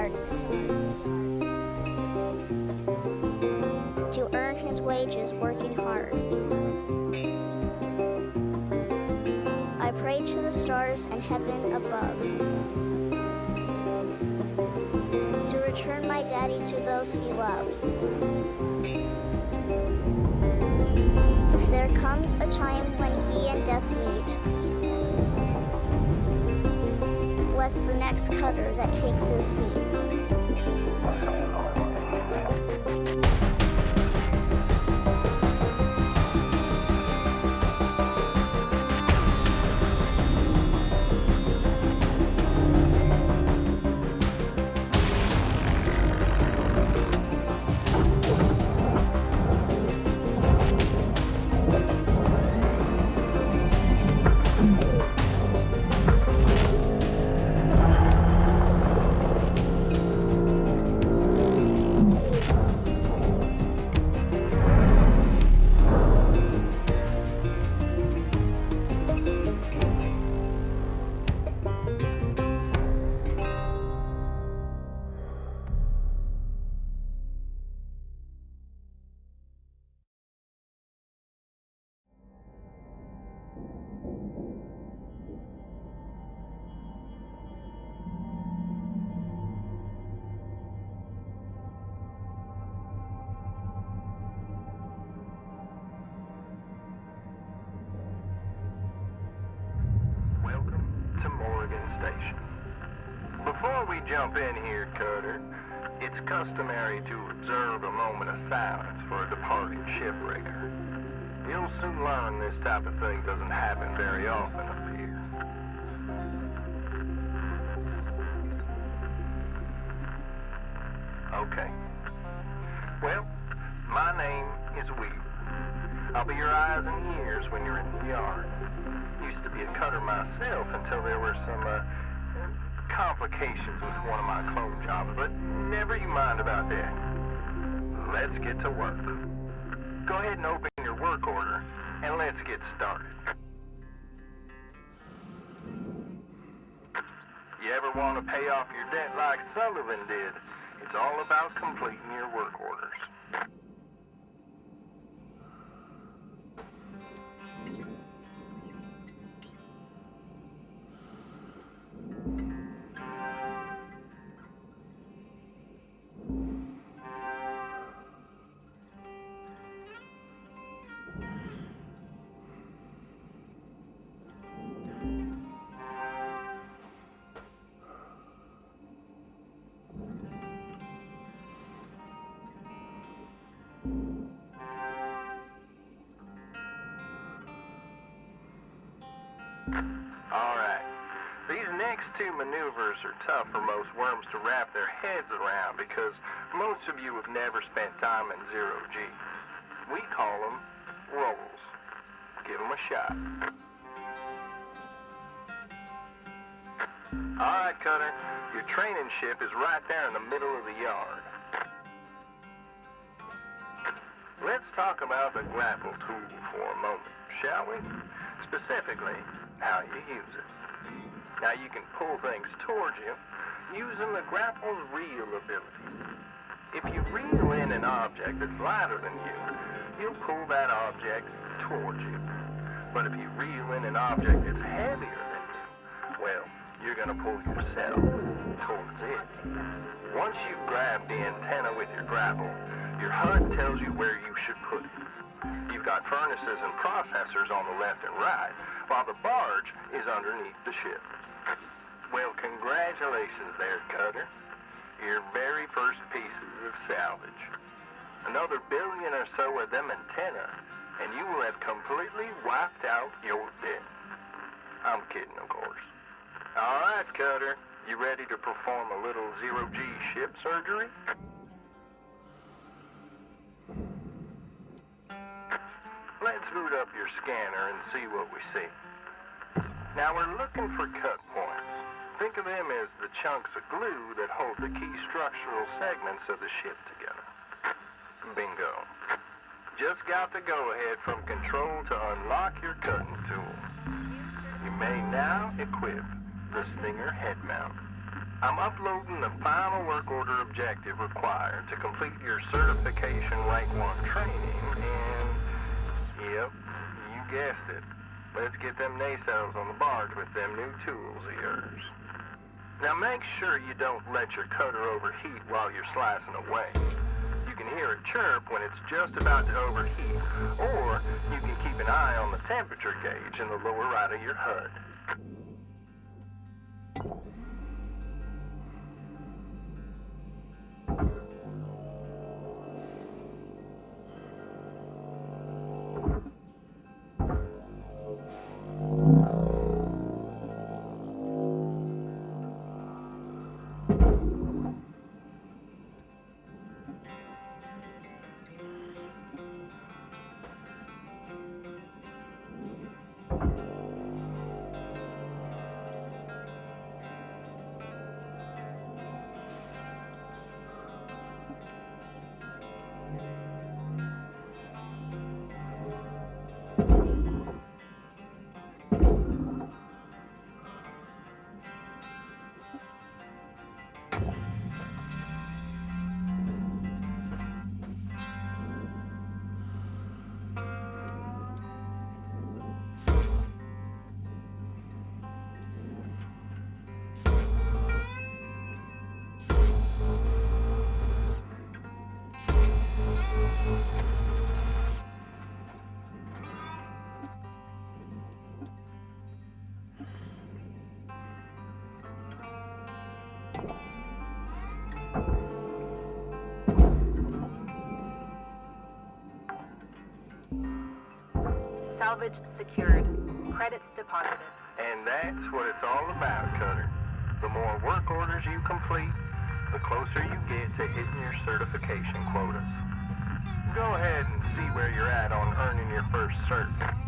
hard to earn his wages working hard. I pray to the stars and heaven above to return my daddy to those he loves. If there comes a time when he and death meet, bless the next cutter that takes his seat. Before we jump in here, Cutter, it's customary to observe a moment of silence for a departing shipbreaker. You'll soon learn this type of thing doesn't happen very often up here. Okay. Well, my name is Weaver. I'll be your eyes and ears when you're in the yard. Used to be a cutter myself until there were some, complications with one of my clone jobs, but never you mind about that. Let's get to work. Go ahead and open your work order, and let's get started. You ever want to pay off your debt like Sullivan did? It's all about completing your work orders. Alright, these next two maneuvers are tough for most worms to wrap their heads around because most of you have never spent time in zero-G. We call them rolls. Give them a shot. Alright, Cutter, your training ship is right there in the middle of the yard. Let's talk about the grapple tool for a moment, shall we? Specifically, how you use it. Now you can pull things towards you using the grapple's reel ability. If you reel in an object that's lighter than you, you'll pull that object towards you. But if you reel in an object that's heavier than you, well, you're going to pull yourself towards it. Once you've grabbed the antenna with your grapple, your HUD tells you where you should put it. You've got furnaces and processors on the left and right, while the barge is underneath the ship. Well, congratulations there, Cutter. Your very first pieces of salvage. Another billion or so of them antenna, and you will have completely wiped out your debt. I'm kidding, of course. All right, Cutter. You ready to perform a little zero-G ship surgery? Let's boot up your scanner and see what we see. Now we're looking for cut points. Think of them as the chunks of glue that hold the key structural segments of the ship together. Bingo. Just got the go-ahead from control to unlock your cutting tool. You may now equip the Stinger head mount. I'm uploading the final work order objective required to complete your certification rank 1 training, and, yep, you guessed it. Let's get them nacelles on the barge with them new tools of yours. Now make sure you don't let your cutter overheat while you're slicing away. You can hear it chirp when it's just about to overheat, or you can keep an eye on the temperature gauge in the lower right of your HUD. Salvage secured. Credits deposited. And that's what it's all about, Cutter. The more work orders you complete, the closer you get to hitting your certification quotas. Go ahead and see where you're at on earning your first cert.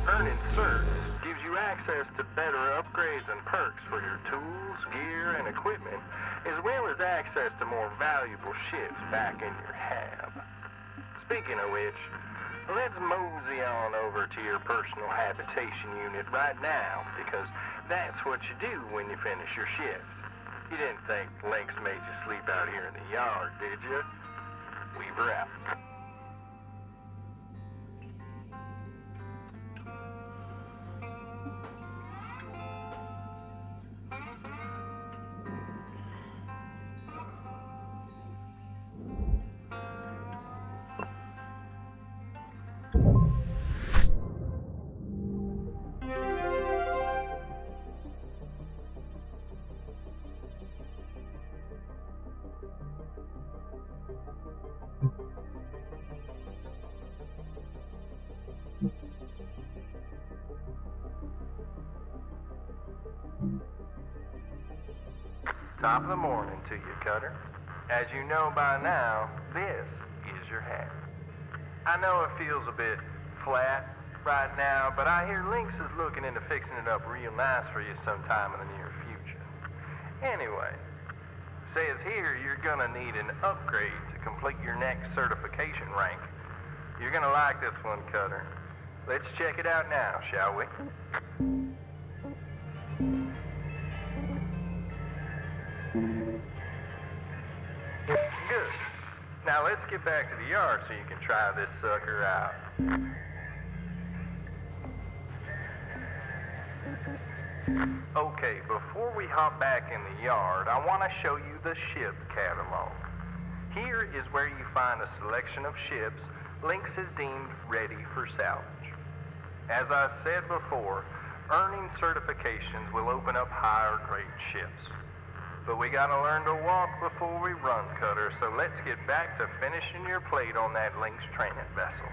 Earning certs gives you access to better upgrades and perks for your tools, gear, and equipment, as well as access to more valuable ships back in your hab. Speaking of which, let's mosey on over to your personal habitation unit right now, because that's what you do when you finish your shift. You didn't think LYNX made you sleep out here in the yard, did you? Weaver out. Top of the morning to you, Cutter. As you know by now, this is your hat. I know it feels a bit flat right now, but I hear LYNX is looking into fixing it up real nice for you sometime in the near future. Anyway, says here you're gonna need an upgrade to complete your next certification rank. You're gonna like this one, Cutter. Let's check it out now, shall we? Good. Now let's get back to the yard so you can try this sucker out. Okay, before we hop back in the yard, I want to show you the ship catalog. Here is where you find a selection of ships LYNX has deemed ready for salvage. As I said before, earning certifications will open up higher grade ships. But we gotta learn to walk before we run, Cutter, so let's get back to finishing your plate on that LYNX training vessel.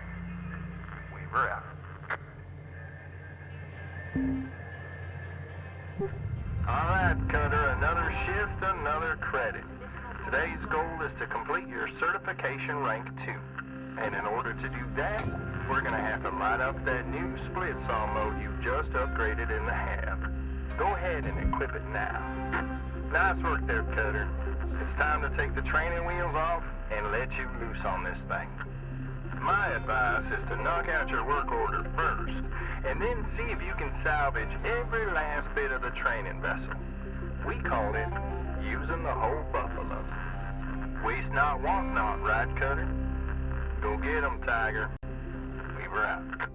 Weaver out. Alright, Cutter, another shift, another credit. Today's goal is to complete your certification rank 2. And in order to do that, we're gonna have to light up that new split saw mode you just upgraded in the hab. Go ahead and equip it now. Nice work there, Cutter. It's time to take the training wheels off and let you loose on this thing. My advice is to knock out your work order first, and then see if you can salvage every last bit of the training vessel. We call it using the whole buffalo. Waste not, want not, right, Cutter? Go get 'em, Tiger. Weaver out.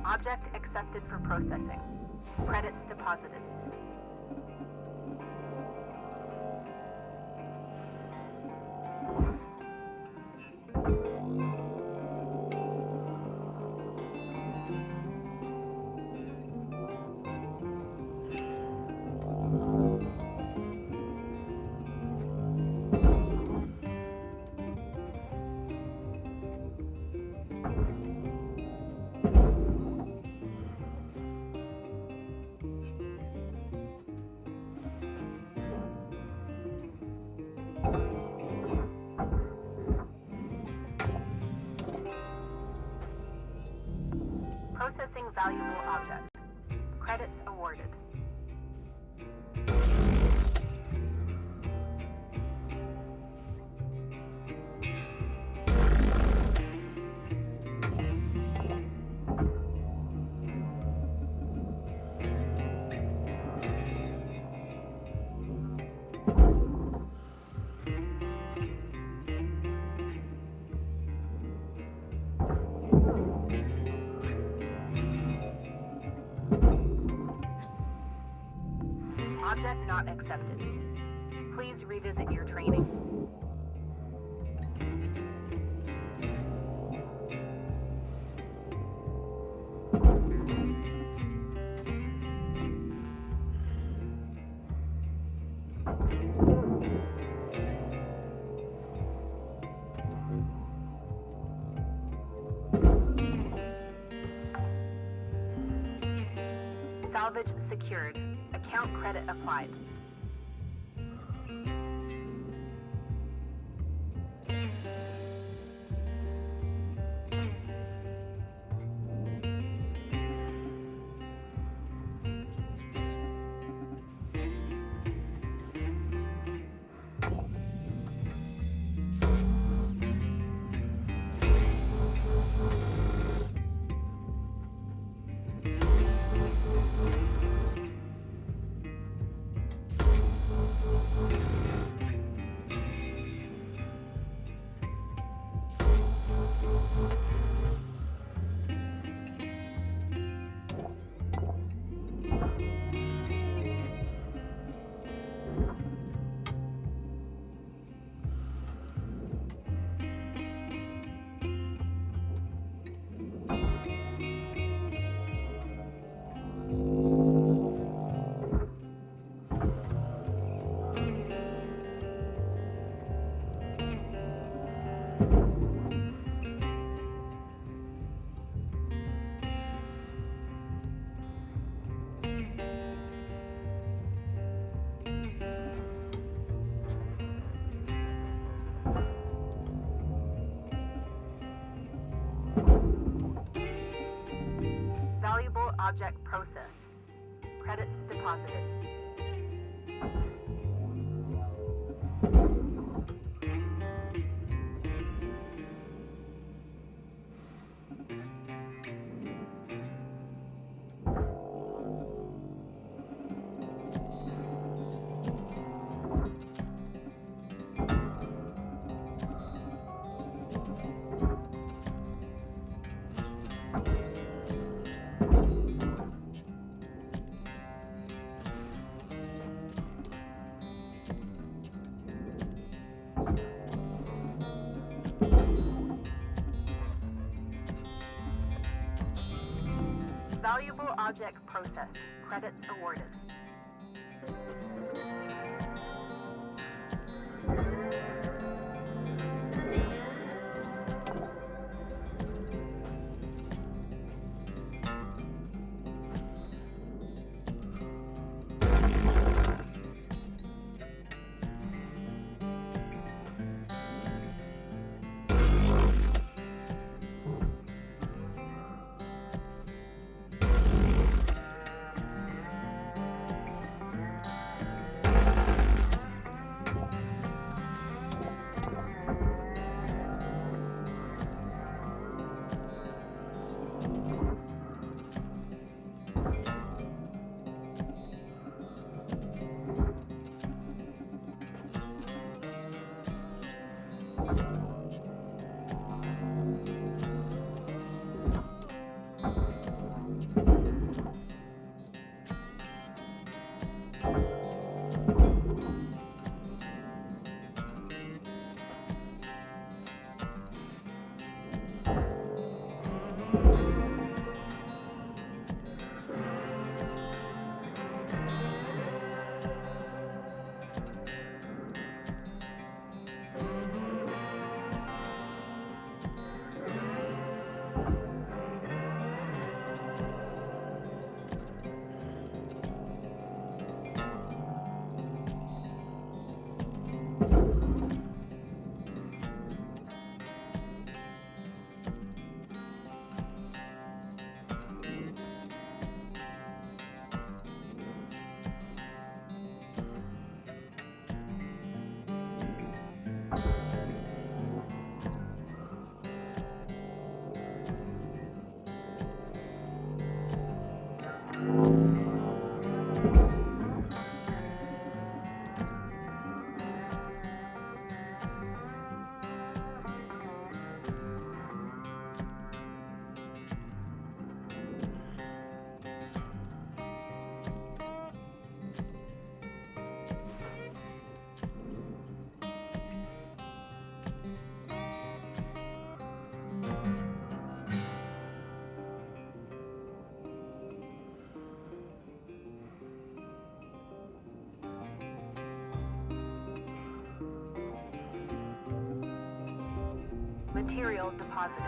Object accepted for processing. Credits deposited. Processing valuable object. Credits awarded. Object not accepted. Please revisit your training. Salvage secured. Account credit applied. Object processed. Credits deposited. Valuable object processed. Credits awarded. Material deposited.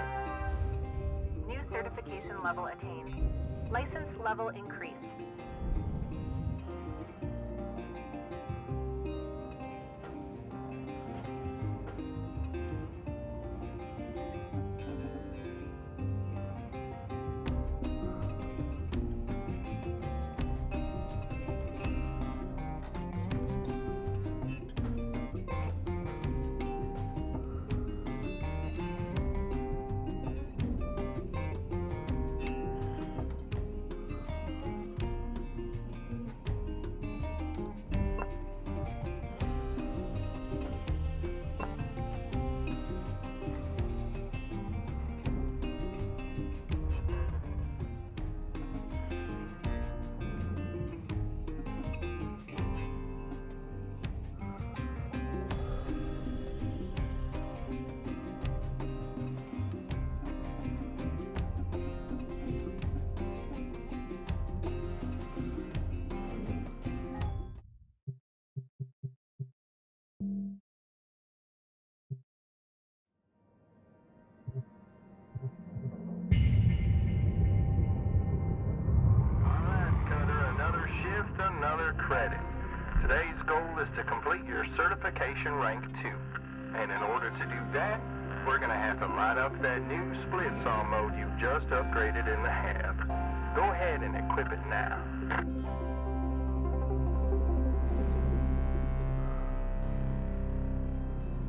New certification level attained. License level increased. Another credit. Today's goal is to complete your certification rank 2. And in order to do that, we're going to have to light up that new split saw mode you just upgraded in the hab. Go ahead and equip it now.